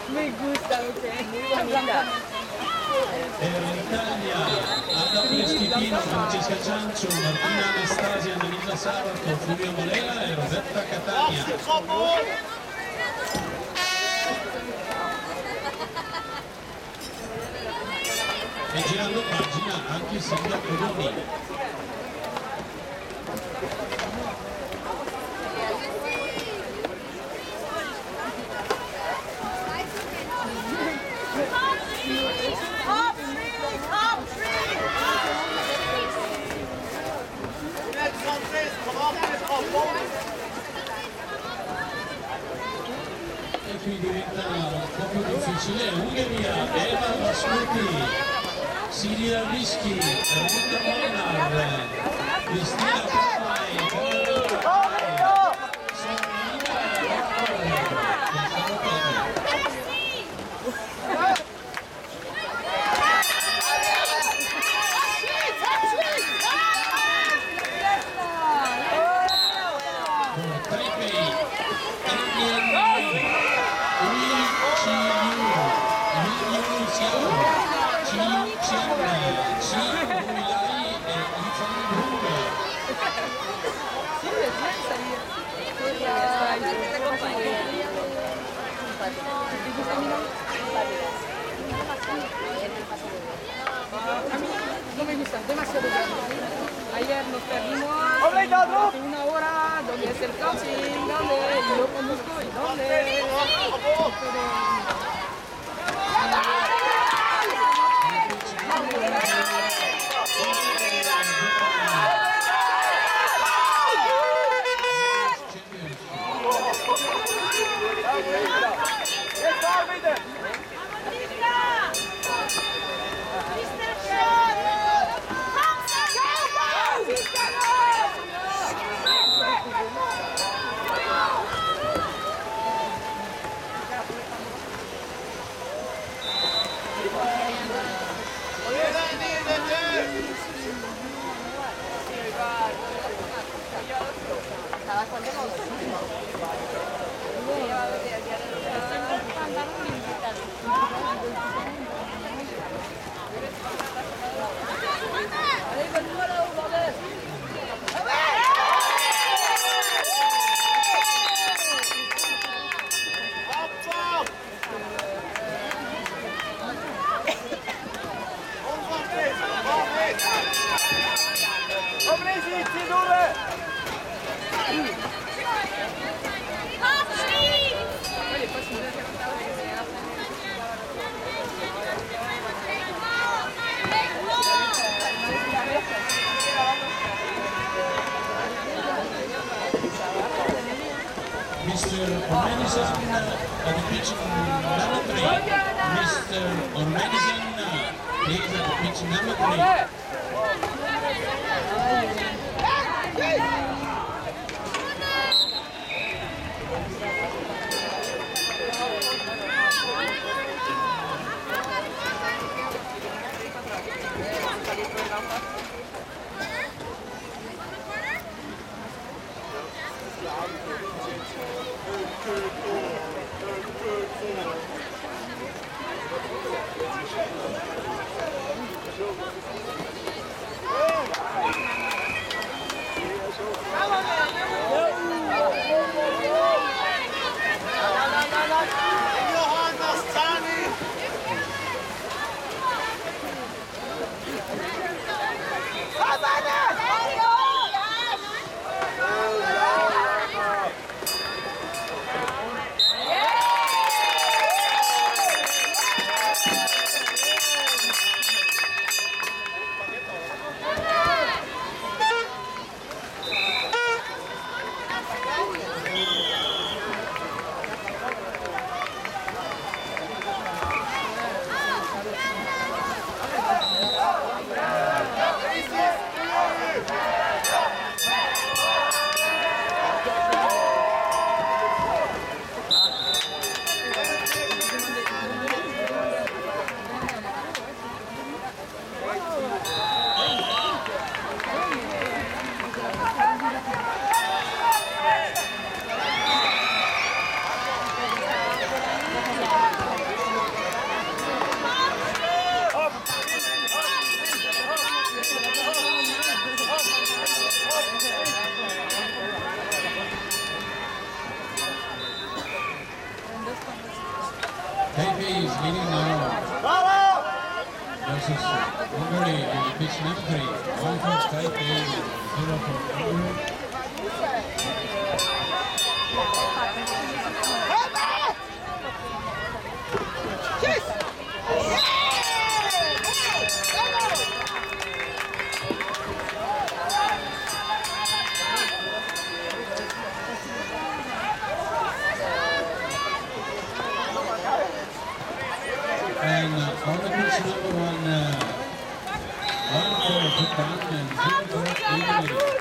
Me gusta, ok. Era l'Italia, Anna Prestipino, Francesca Ciancio, Martina Anastasia, Annalisa Sabato, Fulvio Molera e Roberta Catania. E girando pagina anche Silvia Coloni. E qui diventa un po' più difficile. Ungheria, Eva Basmuti, Siria Rischi, Rita Molnar, Cristina Papai, No me gusta, demasiado grande. Ayer nos perdimos una hora, ¿dónde es el coaching? ¿Dónde? Yo lo conduzco y ¿dónde? Mr. Ormenisen at the pitch number 3. Mr. Ormenisen, please at the pitch number 3. Bravo! versus Hungary in pitch number 3. 1 for Taipei, 0 for Hungary. And on the pitch number 1, 1 for Japan and 0 for Italy.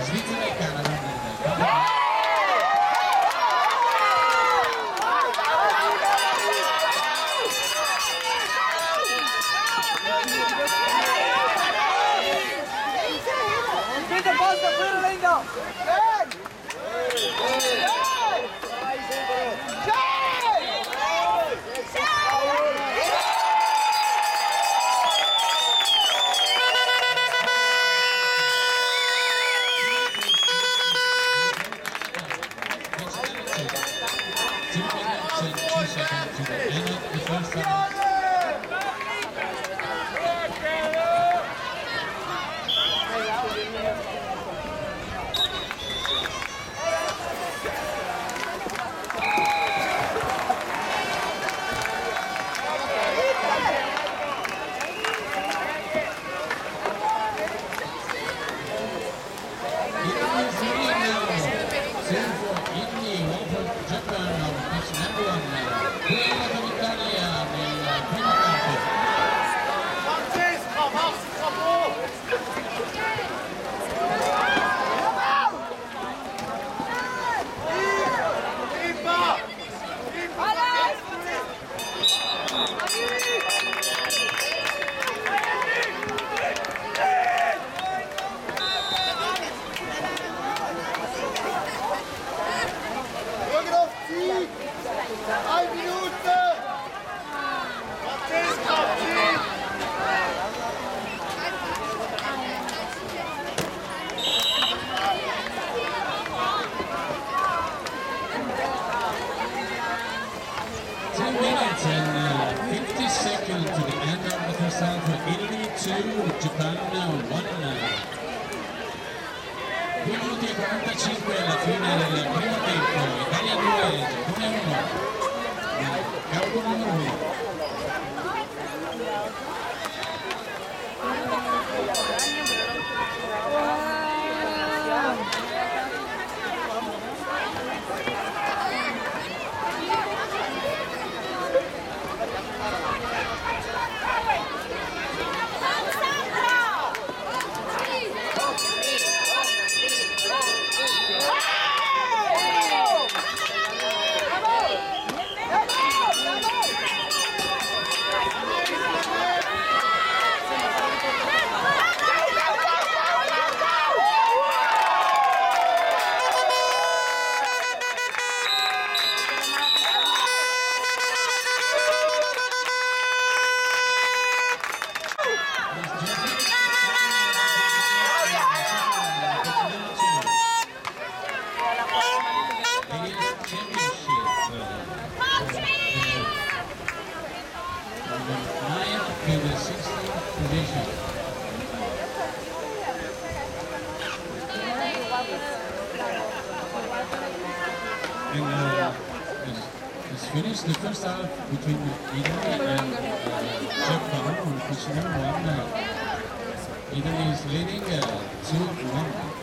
Svizzera e Canada. Japan 1. 2 minuti e 45 alla fine del primo tempo, Italia 2, Giappone 1, campo numero 1. And it's finished the first half between Italy and Japan on pitch number 1. Italy is leading 2-1.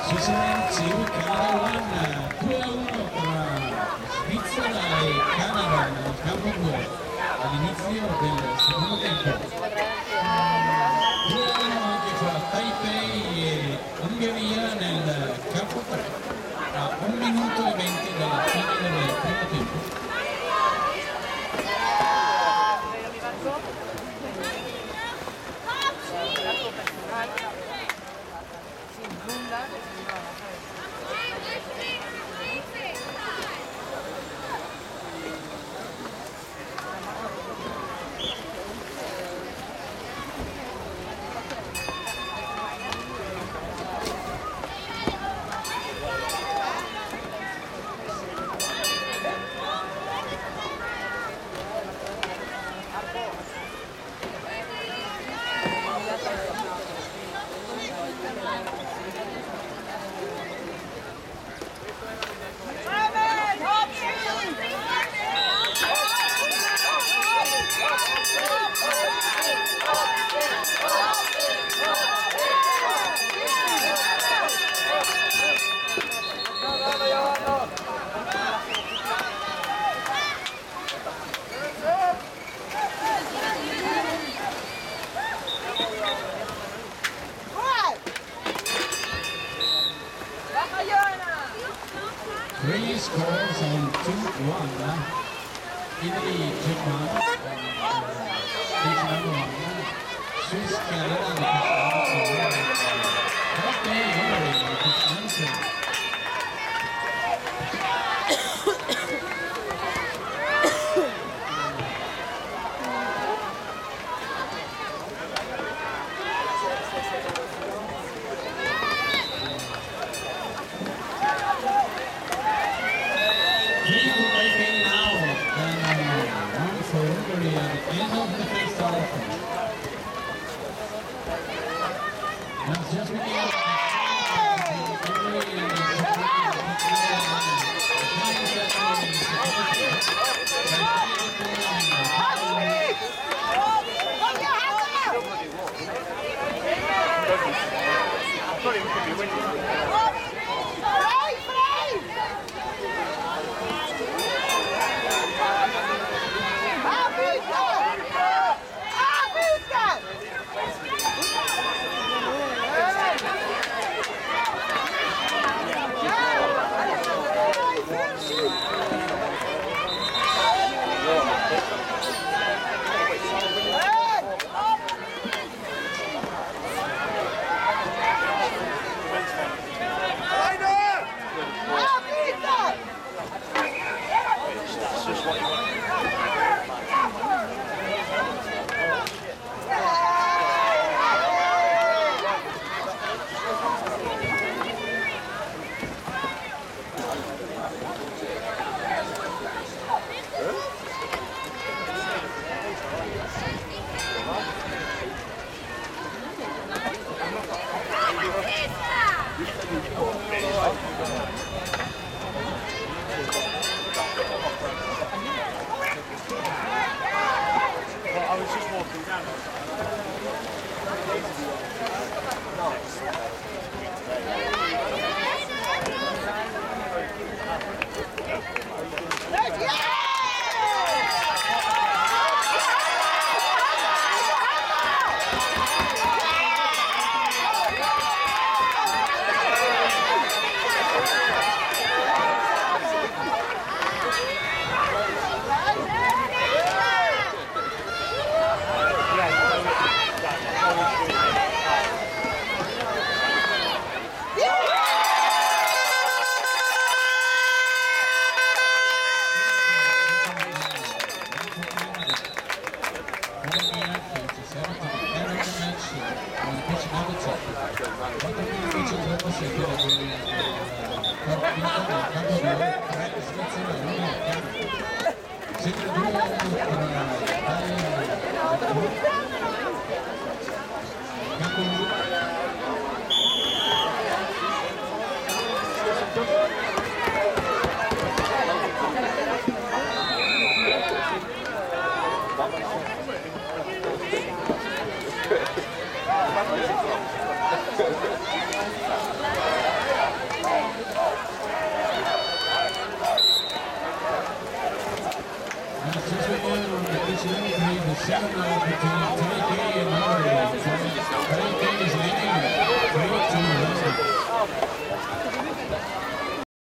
Switzerland 2, Canada 1, 2-1 tra Svizzera e Canada nel campo 2 all'inizio del secondo tempo. 2-1 anche fra Taipei e Ungheria nel campo 3 a 1 minuto e 20 dalla fine del primo tempo. Three scores on 2-1. Italy, Japan, pitch number 1. Swiss, Canada, pitch number 2. Okay, Hungary, pitch number 3. End of the first half. That's just beginning. single duo the second round between Timothy and Murray.